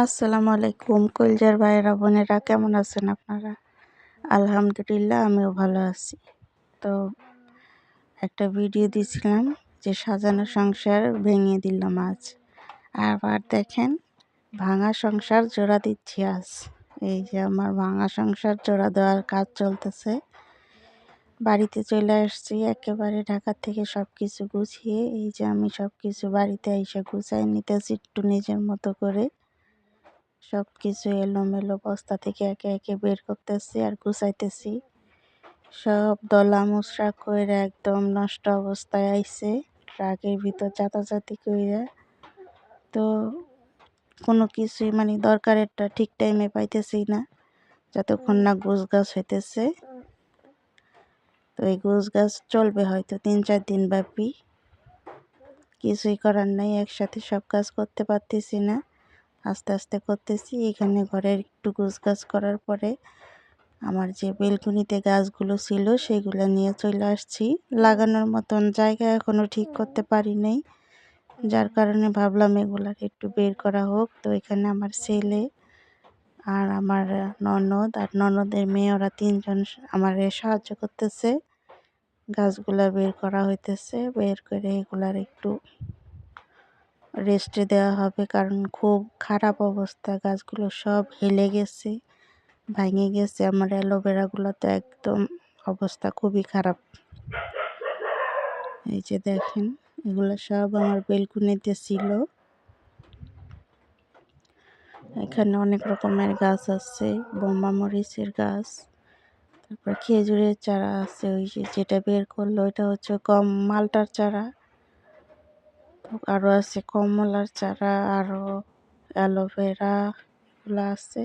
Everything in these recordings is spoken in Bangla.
আসসালামু আলাইকুম কলজার ভাইয়েরা বোনেরা, কেমন আছেন আপনারা? আলহামদুলিল্লাহ, আমিও ভালো আছি। তো একটা ভিডিও দিছিলাম যে সাজানো সংসার ভেঙে দিলাম আজ। আবার দেখেন ভাঙা সংসার জোড়া দিচ্ছি আজ। এই যে আমার ভাঙা সংসার জোড়া দেওয়ার কাজ চলতেছে। বাড়িতে চলে আসছি একেবারে ঢাকা থেকে সব কিছু গুছিয়ে। এই যে আমি সব কিছু বাড়িতে এসে গুছাই নিতেছি একটু নিজের মতো করে। সব কিছু এলোমেলো বস্তা থেকে একে একে বের করতেছি আর গুছাইতেছি। সব দলা মুচড়া কইরা একদম নষ্ট অবস্থায় আইছে, ট্রাকের ভিতর চাতাচাতি কইরা। তো কোনো কিছুই মানে দরকারেরটা ঠিক টাইমে পাইতেছি না, যতক্ষণ না গোছগাছ হইতেছে। তো এই গোছগাছ চলবে হয়তো ৩-৪ দিন ব্যাপী। কিছুই করার নাই, একসাথে সব কাজ করতে পারতেছি না, আস্তে আস্তে করতেছি। এখানে ঘরের একটু গোছগাছ করার পরে আমার যে বেলকনিতে গাছগুলো ছিল সেগুলো নিয়ে চলে আসছি। লাগানোর মতন জায়গা এখনও ঠিক করতে পারি নাই, যার কারণে ভাবলাম এগুলার একটু বের করা হোক। তো এখানে আমার ছেলে আর আমার ননদ আর ননদের মেয়ে, ওরা ৩ জন আমার সাহায্য করতেছে। গাছগুলা বের করা হইতেছে, বের করে এগুলার একটু রেস্টে দেওয়া হবে, কারণ খুব খারাপ অবস্থা। গাছগুলো সব হেলে গেছে, ভেঙে গেছে। আমার অ্যালোভেরাগুলো তো একদম অবস্থা খুবই খারাপ। এই যে দেখেন, এগুলো সব আমার বেলকুনিতে ছিল। এখানে অনেক রকমের গাছ আছে, বোম্বা মরিচের গাছ, তারপর খেজুরের চারা আছে। ওই যে যেটা বের করলো ওইটা হচ্ছে মালটার চারা, আরও আছে কমলার চারা, আরও অ্যালোভেরা এগুলো আছে।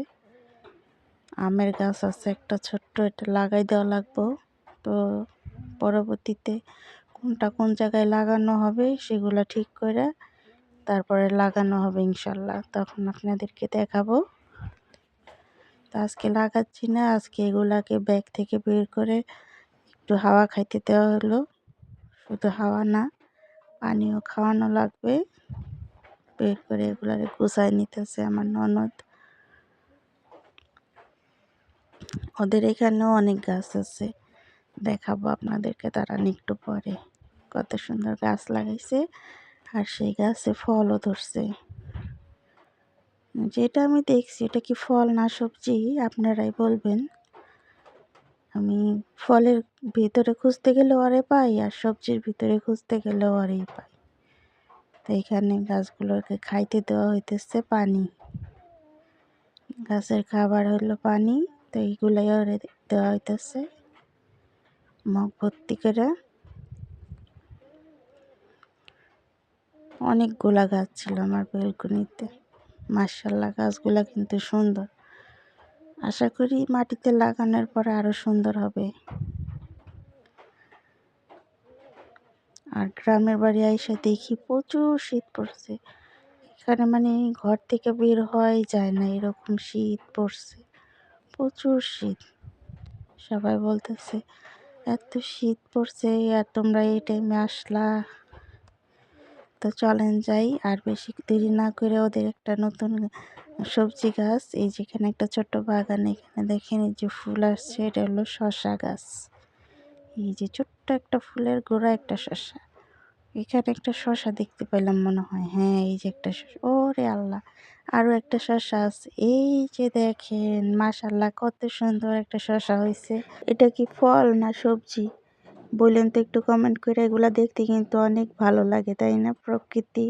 আমের গাছ আছে একটা ছোট্ট, এটা লাগাই দেওয়া লাগবো। তো পরবর্তীতে কোনটা কোন জায়গায় লাগানো হবে সেগুলো ঠিক করে তারপরে লাগানো হবে ইনশাল্লাহ, তখন আপনাদেরকে দেখাবো। তো আজকে লাগাচ্ছি না, আজকে এগুলাকে ব্যাগ থেকে বের করে একটু হাওয়া খাইতে দেওয়া হলো। শুধু হাওয়া না, পানিও খাওয়ানো লাগবে। বের করে এগুলারে গুছাই নিতেছে আমার ননদ। ওদের এখানেও অনেক গাছ আছে, দেখাবো আপনাদেরকে দাঁড়ান একটু পরে। কত সুন্দর গাছ লাগাইছে, আর সেই গাছে ফলও ধরছে। যেটা আমি দেখছি এটা কি ফল না সবজি, আপনারাই বলবেন। আমি ফলের ভিতরে খুঁজতে গেলেও আরে পাই, আর সবজির ভিতরে খুঁজতে গেলেও আরেই পাই। তো এখানে গাছগুলোকে খাইতে দেওয়া হইতেছে পানি। গাছের খাবার হলো পানি, তো এইগুলাই ওরে দেওয়া হইতেছে মগ ভর্তি করে। অনেকগুলা গাছ ছিল আমার বেলকনিতে, মাশাআল্লাহ। গাছগুলা কিন্তু সুন্দর, আশা করি মাটিতে লাগানোর পরে আরো সুন্দর হবে। আর গ্রামের বাড়ি আইসা দেখি প্রচুর শীত পড়ছে এখানে, মানে ঘর থেকে বের হওয়াই যায় না, এরকম শীত পড়ছে, প্রচুর শীত। সবাই বলতেছে এত শীত পড়ছে আর তোমরা এই টাইমে আসলা। তো চলেন যাই, আর বেশি দেরি না করে ওদের একটা নতুন সবজি গাছ, এই যেখানে একটা ছোট্ট বাগান, এখানে দেখেন এই যে ফুল আসছে, এটা হলো শসা গাছ। এই যে ছোট্ট একটা ফুলের গোড়া একটা শসা, এখানে একটা শসা দেখতে পেলাম মনে হয়। হ্যাঁ, এই যে একটা শসা, ওরে আল্লাহ, আরও একটা শসা আছে। এই যে দেখেন, মাশাআল্লাহ, কত সুন্দর একটা শসা হয়েছে। এটা কি ফল না সবজি বললেন তো একটু কমেন্ট করে। এগুলা দেখতে কিন্তু অনেক ভালো লাগে, তাই না? প্রকৃতি